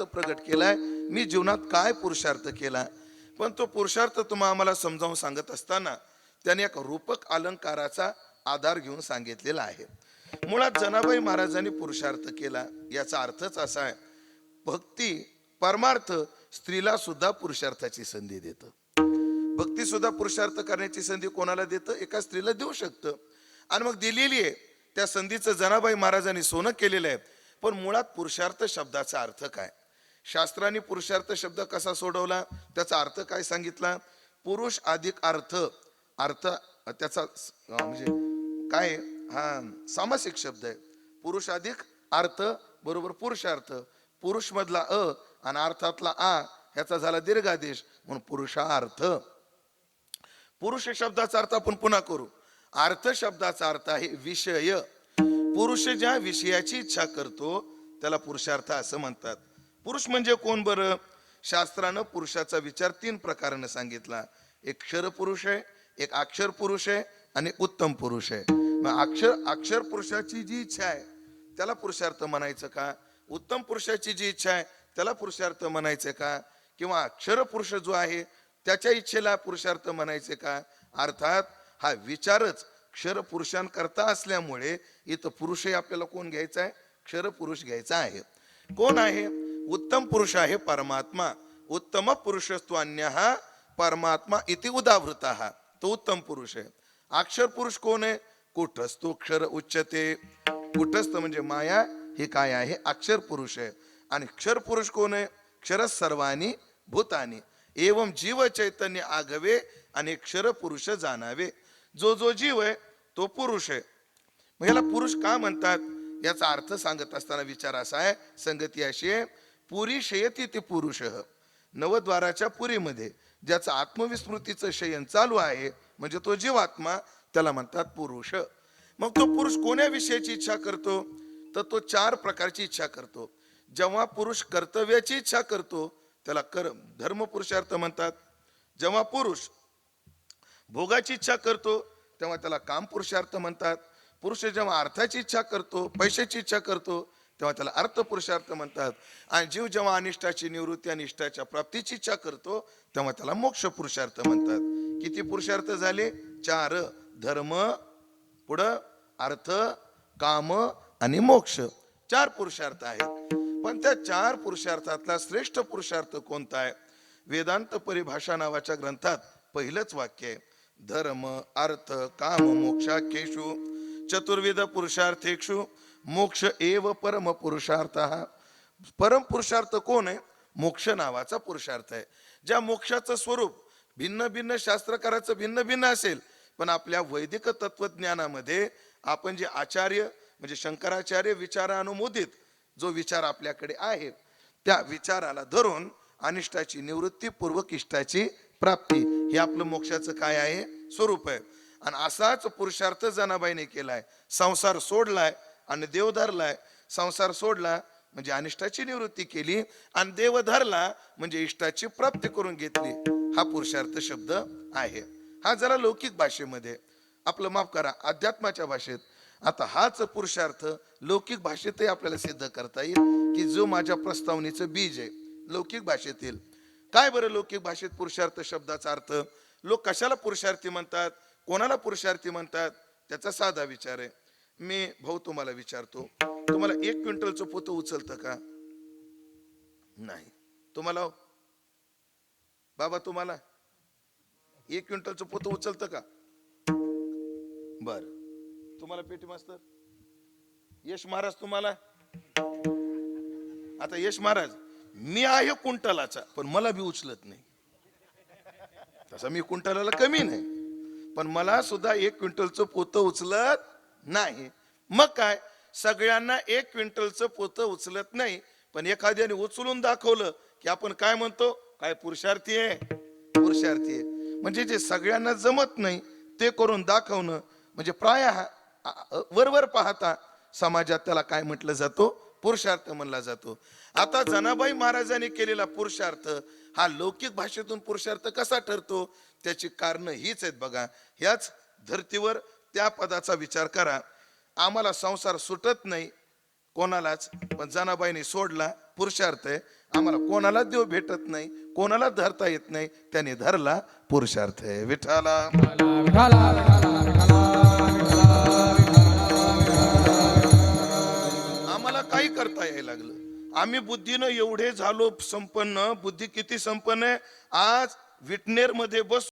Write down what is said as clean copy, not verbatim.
प्रगट केलाय, मी जीवनात काय पुरुषार्थ केला. पण तो पुरुषार्थ तुम्हा आम्हाला समजावून सांगत असताना त्याने एक रूपक अलंकाराचा आधार घेऊन सांगितलेला आहे. मुळात जनाबाई महाराजांनी पुरुषार्थ केला याचा अर्थच असा आहे, भक्ती परमार्थ स्त्रीला सुद्धा पुरुषार्थाची संधी देतं. भक्ती सुद्धा पुरुषार्थ करण्याची संधी कोणाला देतं? एका स्त्रीला देऊ शकतं. आणि मग दिलेली आहे त्या संधीचं जनाबाई महाराजांनी सोनं केलेलं आहे. पण मुळात पुरुषार्थ शब्दाचा अर्थ काय? शास्त्रांनी पुरुषार्थ शब्द कसा सोडवला, त्याचा अर्थ काय सांगितला? पुरुष अधिक अर्थ. अर्थ त्याचा म्हणजे काय? हा सामासिक शब्द आहे. पुरुष अधिक अर्थ बरोबर पुरुषार्थ. पुरुष मधला अ आणि अर्थातला आ ह्याचा झाला दीर्घादेश म्हणून पुरुषार्थ. पुरुष शब्दाचा अर्थ आपण पुन्हा करू. अर्थ शब्दाचा अर्थ आहे विषय. पुरुष ज्या विषयाची इच्छा करतो त्याला पुरुषार्थ असं म्हणतात. पुरुष म्हणजे कोण बरं? शास्त्रानं पुरुषाचा विचार 3 प्रकाराने सांगितला. एक क्षर पुरुष आहे, एक अक्षर पुरुष आहे आणि उत्तम पुरुष आहे. मग अक्षर पुरुषाची जी इच्छा आहे त्याला पुरुषार्थ म्हणायचं का? उत्तम पुरुषाची जी इच्छा आहे त्याला पुरुषार्थ म्हणायचं का? किंवा अक्षर पुरुष जो आहे त्याच्या इच्छेला पुरुषार्थ म्हणायचे का? अर्थात हा विचारच क्षर पुरुषांकरता असल्यामुळे इथं पुरुषही आपल्याला कोण घ्यायचा आहे? क्षर पुरुष घ्यायचा आहे. कोण आहे? उत्तम पुरुष आहे परमात्मा. उत्तम पुरुषस्तु अन्यः परमात्मा इति उदावृतः. तो उत्तम पुरुष आहे. अक्षर पुरुष कोण आहे? कुटस्थो क्षर उच्यते. कुटस्थ म्हणजे माया, हे काय आहे? अक्षर पुरुष आहे. आणि क्षर पुरुष कोण आहे? क्षर सर्वानी भूतानी एवं जीव चैतन्य आगवे आणि क्षर पुरुष जाणावे. जो जो जीव आहे तो पुरुष आहे. मग याला पुरुष का म्हणतात याचा अर्थ सांगत असताना विचार असा आहे, संगती अशी आहे, पुरी शयती ते पुरुष. नवद्वाराच्या पुरीमध्ये ज्याचं आत्मविस्मृतीचं शयन चालू आहे म्हणजे तो जीवात्मा, त्याला म्हणतात पुरुष. मग तो पुरुष कोण्या विषयाची इच्छा करतो? तर तो 4 प्रकारची इच्छा करतो. जेव्हा पुरुष कर्तव्याची इच्छा करतो त्याला धर्म पुरुषार्थ म्हणतात. जेव्हा पुरुष भोगाची इच्छा करतो तेव्हा त्याला काम पुरुषार्थ म्हणतात. पुरुष जेव्हा अर्थाची इच्छा करतो, पैशाची इच्छा करतो तेव्हा त्याला अर्थ पुरुषार्थ म्हणतात. आणि जीव जेव्हा अनिष्टाची निवृत्ती आणि इष्टाच्या प्राप्तीची इच्छा करतो तेव्हा त्याला मोक्ष पुरुषार्थ म्हणतात. किती पुरुषार्थ झाले? 4. धर्म, पुढं अर्थ, काम आणि मोक्ष. 4 पुरुषार्थ आहेत. पण त्या 4 पुरुषार्थातला श्रेष्ठ पुरुषार्थ कोणता आहे? वेदांत परिभाषा नावाच्या ग्रंथात पहिलंच वाक्य आहे, धर्म अर्थ काम मोक्षाख्येषु चतुर्विध पुरुषार्थेषु मोक्ष एव परम पुरुषार्थ. परम पुरुषार्थ कोण आहे? मोक्ष नावाचा पुरुषार्थ आहे. ज्या मोक्षाचं स्वरूप भिन्न भिन्न शास्त्रकाराचं भिन्न भिन्न असेल, पण आपल्या वैदिक तत्वज्ञानामध्ये आपण जे आचार्य म्हणजे शंकराचार्य विचारानुमोदित जो विचार आपल्याकडे आहे त्या विचाराला धरून अनिष्टाची निवृत्ती पूर्वक इष्टाची प्राप्ती हे आपलं मोक्षाचं काय आहे? स्वरूप आहे. आणि असाच पुरुषार्थ जनाबाईने केलाय. संसार सोडलाय आणि देव धरलाय. संसार सोडला म्हणजे अनिष्टाची निवृत्ती केली आणि देव धरला म्हणजे इष्टाची प्राप्ती करून घेतली. हा पुरुषार्थ शब्द आहे. हा जरा लौकिक भाषेमध्ये, आपलं माफ करा अध्यात्माच्या भाषेत. आता हाच पुरुषार्थ लौकिक भाषेतही आपल्याला सिद्ध करता येईल की जो माझ्या प्रस्तावनेचं बीज आहे लौकिक भाषेतील. काय बरं लौकिक भाषेत पुरुषार्थ शब्दाचा अर्थ? लोक कशाला पुरुषार्थी म्हणतात, कोणाला पुरुषार्थी म्हणतात? त्याचा साधा विचार आहे. मी भाऊ तुम्हाला विचारतो, तुम्हाला 1 क्विंटलचं पोतं उचलतं का? नाही. तुम्हाला बाबा, तुम्हाला 1 क्विंटलचं पोतं उचलतं का? बर. तुम्हाला पेटी मास्तर यश महाराज, तुम्हाला? आता यश महाराज, मी आहे कुंटलाचा पण मला बी उचलत नाही. तसं मी कुंटलाला कमी नाही, पण मला सुद्धा 1 क्विंटलचं पोतं उचलत नाही. मग काय, सगळ्यांना 1 क्विंटलचं पोतं उचलत नाही, पण एखाद्याने उचलून दाखवलं की आपण काय म्हणतो? काय पुरुषार्थी आहे? पुरुषार्थी आहे. म्हणजे जे सगळ्यांना जमत नाही ते करून दाखवणं म्हणजे प्रायः वरवर पाहता समाजात त्याला काय म्हटलं जातो? पुरुषार्थ म्हणला जातो. आता जनाबाई महाराजांनी केलेला पुरुषार्थ हा लौकिक भाषेतून पुरुषार्थ कसा ठरतो? त्याची कारण हीच आहेत बघा. ह्याच धर्तीवर त्या पदाचा विचार करा. आम्हाला संसार सुटत नाही कोणालाच, पण जनाबाईने सोडला, पुरुषार्थ आहे. आम्हाला कोणाला देव भेटत नाही, कोणाला धरता येत नाही, त्याने धरला पुरुषार्थ आहे. विठाला आम्हाला काही करता यायला लागलं. आम्ही बुद्धीनं एवढे झालो संपन्न. बुद्धी किती संपन्न आहे, आज विटनेर मध्ये बस